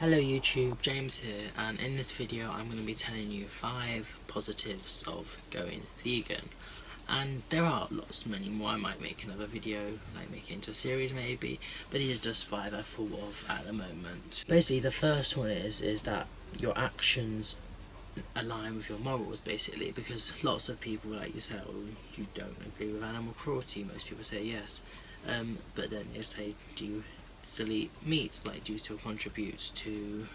Hello YouTube, James here, and in this video I'm going to be telling you 5 positives of going vegan. And there are many more. I might make another video, like make it into a series maybe, but these are just 5 I thought of at the moment. Basically the first one is that your actions align with your morals, basically, because lots of people like yourself, you don't agree with animal cruelty. Most people say yes, but then they say, do you still eat meat? Like, do you still contribute to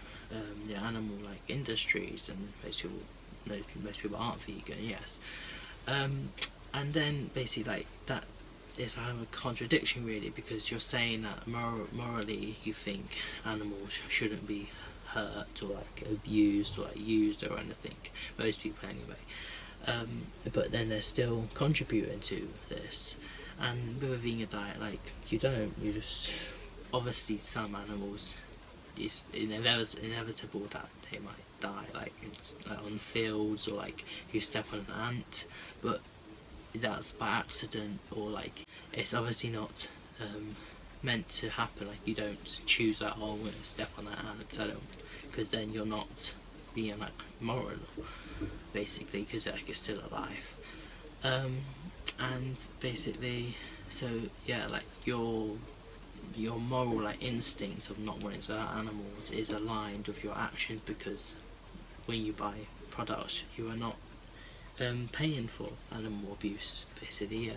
the animal like industries? And most people aren't vegan, yes. And then basically like that is a contradiction really, because you're saying that morally you think animals shouldn't be hurt or like abused or like used or anything, most people anyway, but then they're still contributing to this. And with a vegan diet, like, you just obviously some animals, it's inevitable that they might die, like on fields, or like you step on an ant, but that's by accident, or like it's obviously not meant to happen. Like, you don't choose that, oh, I'm going to step on that ant, because then you're not being like moral, basically, because like it's still alive. And basically, so yeah, like your moral like instincts of not wanting to hurt animals is aligned with your actions, because when you buy products you are not paying for animal abuse, basically, yeah.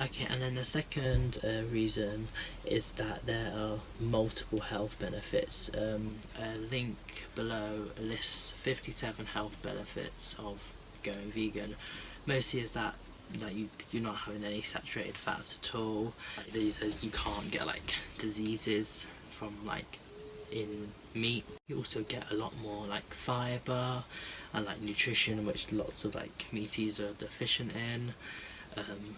Okay, and then the second reason is that there are multiple health benefits. A link below lists 57 health benefits of going vegan. Mostly is that like you're not having any saturated fats at all. Like, you can't get like diseases from like in meat. You also get a lot more like fibre and like nutrition, which lots of like meat eaters are deficient in.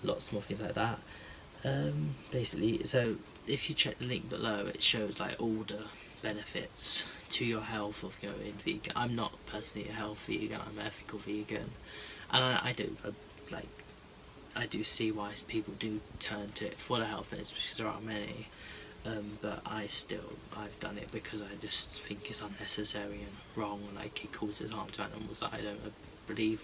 Lots more things like that. Basically, so if you check the link below, it shows like all the benefits to your health of going vegan. I'm not personally a health vegan, I'm an ethical vegan, and I do see why people do turn to it for the health benefits, because there are many, but I've done it because I just think it's unnecessary and wrong, and like it causes harm to animals that I don't believe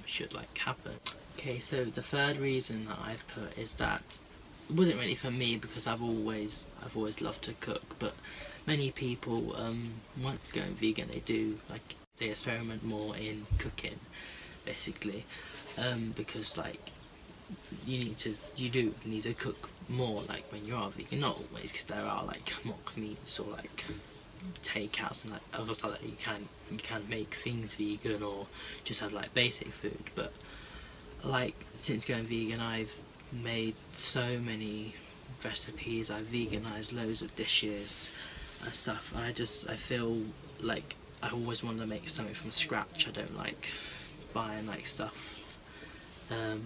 should like happen. Okay, so the third reason that I've put is that it wasn't really for me, because I've always loved to cook, but many people once going vegan, they experiment more in cooking, basically, because like you do need to cook more like when you are vegan, not always, because there are like mock meats or like takeouts and like other stuff that you can make things vegan, or just have like basic food. But like since going vegan, I've made so many recipes, I've veganized loads of dishes and stuff, and I feel like I always want to make something from scratch. I don't like buying like stuff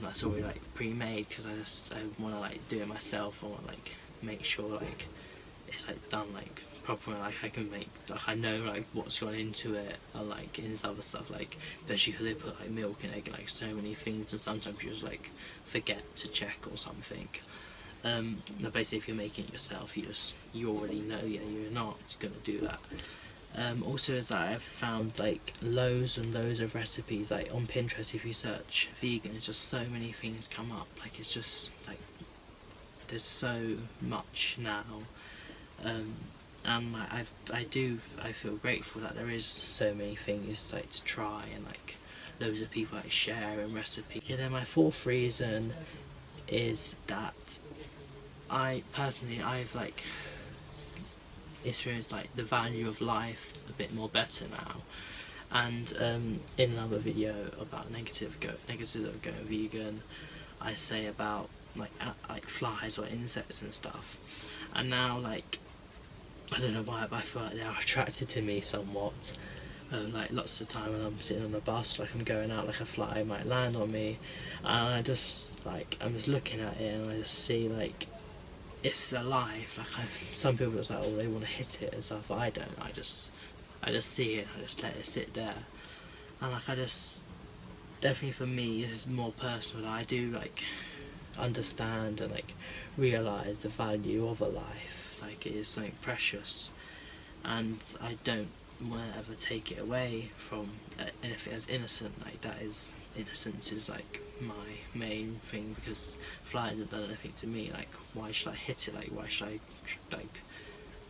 that's already like pre-made, because I want to like do it myself. I want to like make sure like it's like done like properly, like I can make, like I know like what's gone into it, or like in this other stuff, like especially because they put like milk and egg and like so many things, and sometimes you just like forget to check or something. Basically if you're making it yourself, you already know, yeah, you're not gonna do that. Also is that I've found like loads and loads of recipes, like on Pinterest. If you search vegan, it's just so many things come up, like it's just like there's so much now, and like I feel grateful that there is so many things like to try, and like loads of people like sharing recipes. Okay, then my fourth reason is that I've like experienced like the value of life a bit more better now. And in another video about negative of going vegan, I say about like flies or insects and stuff, and now like I don't know why, but I feel like they are attracted to me somewhat. Like lots of the time when I'm sitting on the bus, like I'm going out, like a fly might land on me, and I'm just looking at it, and I just see like it's alive. Like some people just like, oh, they want to hit it and stuff, but I don't. I just see it, I just let it sit there, and like definitely for me this is more personal. I do like understand and like realise the value of a life, like it is something precious, and I don't want to ever take it away from anything as innocent. Like, that is, innocence is like my main thing, because fly hasn't done anything to me. Like, why should I hit it? Like, why should I like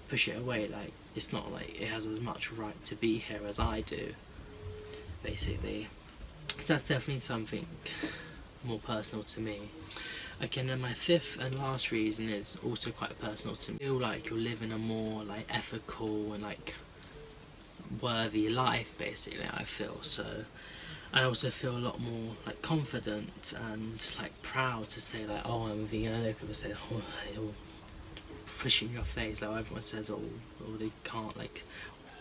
push it away? Like, it's not like it has as much right to be here as I do, basically. So that's definitely something more personal to me. Okay, and then my fifth and last reason is also quite personal to me. I feel like you're living a more like ethical and like worthy life, basically, I feel. So I also feel a lot more like confident and like proud to say like, oh, I'm a vegan. I know people say, oh, you're pushing your face, like everyone says, oh, they can't like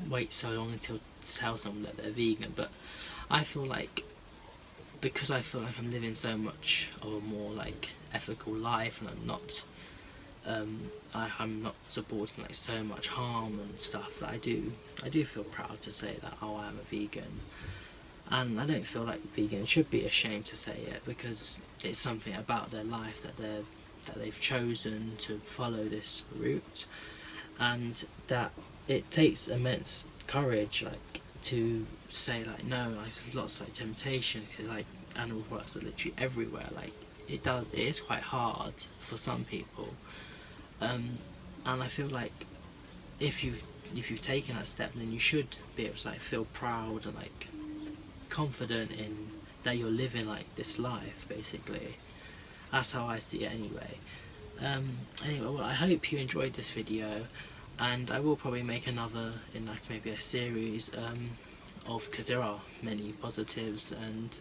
wait so long until to tell someone that they're vegan. But I feel like, because I feel like I'm living so much of a more like ethical life, and I'm not supporting like so much harm and stuff, that I do feel proud to say that, oh, I am a vegan. And I don't feel like vegans should be ashamed to say it, because it's something about their life that they've chosen to follow this route, and that it takes immense courage, like, to say like, no, like, there's lots like temptation, because like animal products are literally everywhere. Like, it is quite hard for some people, and I feel like if you've taken that step, then you should be able to like feel proud and like confident in that you're living like this life, basically. That's how I see it anyway. Anyway, well, I hope you enjoyed this video, and I will probably make another in like maybe a series because there are many positives. And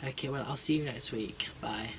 okay, well, I'll see you next week. Bye.